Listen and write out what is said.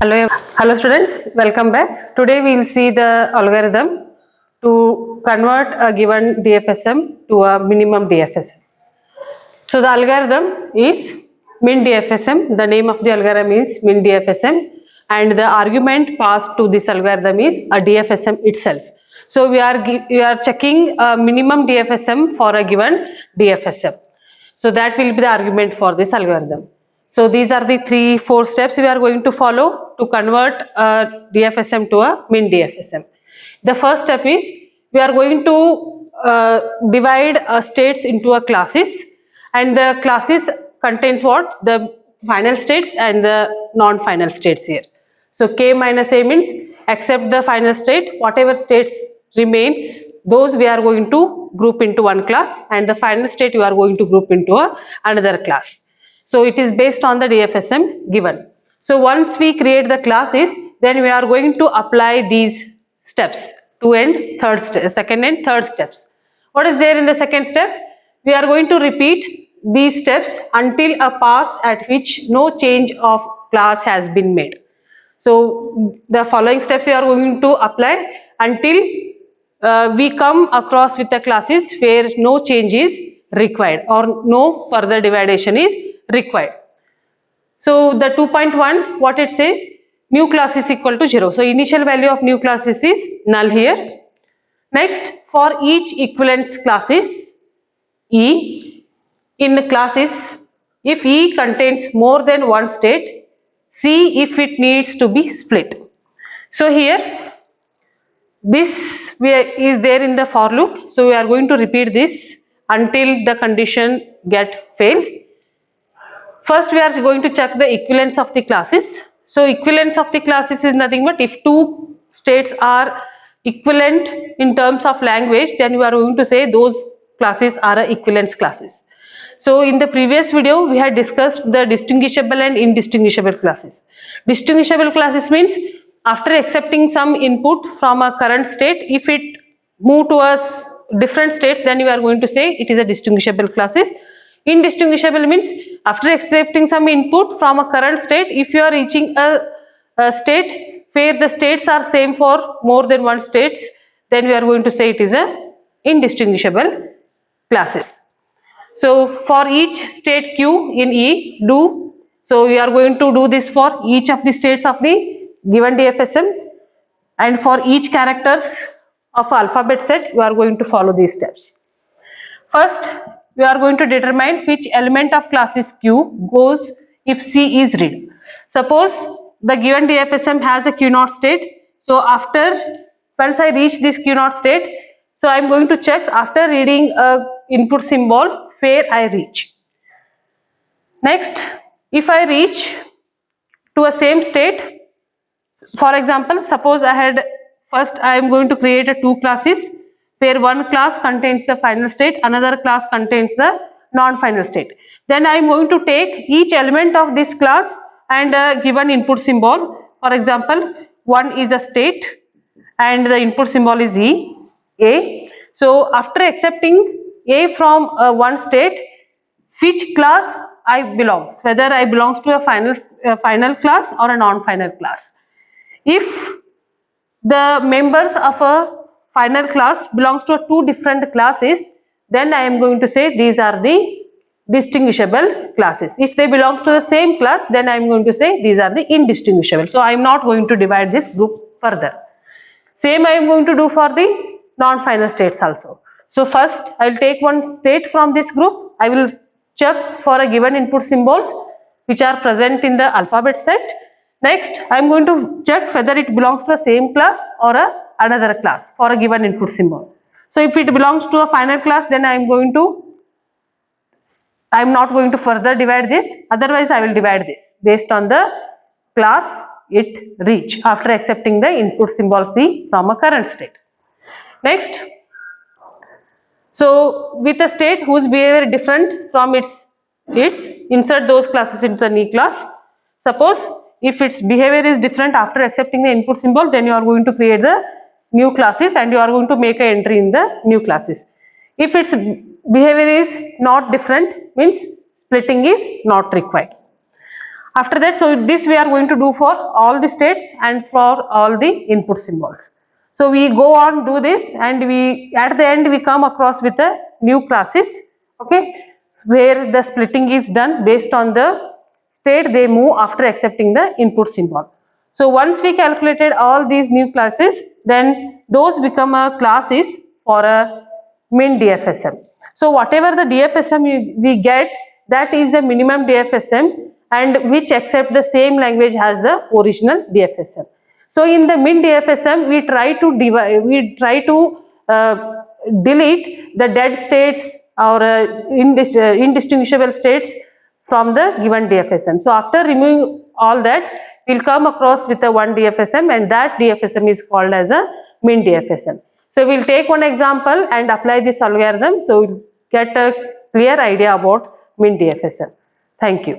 Hello students, welcome back. Today we will see the algorithm to convert a given DFSM to a minimum DFSM. So the algorithm is min DFSM. The name of the algorithm is min DFSM, and the argument passed to this algorithm is a DFSM itself. So we are checking a minimum DFSM for a given DFSM. So that will be the argument for this algorithm. So these are the 3-4 steps we are going to follow to convert a DFSM to a min DFSM. The first step is we are going to divide states into a classes, and the classes contains what? The final states and the non-final states here. So k minus a means accept the final state, whatever states remain, those we are going to group into one class, and the final state you are going to group into another class. So it is based on the DFSM given. So once we create the classes, then we are going to apply these steps, second and third steps. What is there in the second step? We are going to repeat these steps until a pass at which no change of class has been made. So the following steps we are going to apply until we come across with the classes where no change is required or no further dividation is required. So the 2.1, what it says, new class is equal to 0. So initial value of new classes is null here. Next, for each equivalent classes E, in the classes, if E contains more than one state, see if it needs to be split. So here this is there in the for loop, so we are going to repeat this until the condition get failed. First we are going to check the equivalence of the classes. So equivalence of the classes is nothing but if two states are equivalent in terms of language, then we are going to say those classes are equivalence classes. So in the previous video we had discussed the distinguishable and indistinguishable classes. Distinguishable classes means after accepting some input from a current state, if it move to a different states, then you are going to say it is a distinguishable classes. Indistinguishable means after accepting some input from a current state, if you are reaching a state where the states are same for more than one states, then we are going to say it is a indistinguishable classes. So for each state q in E, do, so we are going to do this for each of the states of the given DFSM, and for each characters of alphabet set we are going to follow these steps. First we are going to determine which element of classes q goes if C is read. Suppose the given DFSM has a q0 state, so once I reach this q0 state, so I am going to check after reading a input symbol where I reach. Next, if I reach to a same state, for example, suppose I am going to create two classes where one class contains the final state, another class contains the non-final state. Then I am going to take each element of this class and given input symbol. For example, one is a state and the input symbol is E, A. So after accepting A from one state, which class I belong, whether I belongs to a final class or a non-final class. If the members of a final class belongs to two different classes, then I am going to say these are the distinguishable classes. If they belongs to the same class, then I am going to say these are the indistinguishable. So I am not going to divide this group further. Same I am going to do for the non-final states also. So first I will take one state from this group. I will check for a given input symbols which are present in the alphabet set. Next I am going to check whether it belongs to the same class or another class for a given input symbol. So if it belongs to a final class, then I am not going to further divide this, otherwise I will divide this based on the class it reach after accepting the input symbol C from a current state. Next, so with a state whose behavior is different from its insert those classes into the new class. Suppose if its behavior is different after accepting the input symbol, then you are going to create the new classes and you are going to make an entry in the new classes. If its behavior is not different, means splitting is not required. After that, so this we are going to do for all the states and for all the input symbols. So we go on do this, and we at the end we come across with a new classes, okay, where the splitting is done based on the state they move after accepting the input symbol. So once we calculated all these new classes, then those become a classes for a min DFSM. So whatever the DFSM we get, that is the minimum DFSM, and which accept the same language as the original DFSM. So in the min DFSM, we try to divide, we try to delete the dead states or indistinguishable states from the given DFSM. So after removing all that, we'll come across with a one DFSM, and that DFSM is called as a min DFSM. So we'll take one example and apply this algorithm, so we'll get a clear idea about min DFSM. Thank you.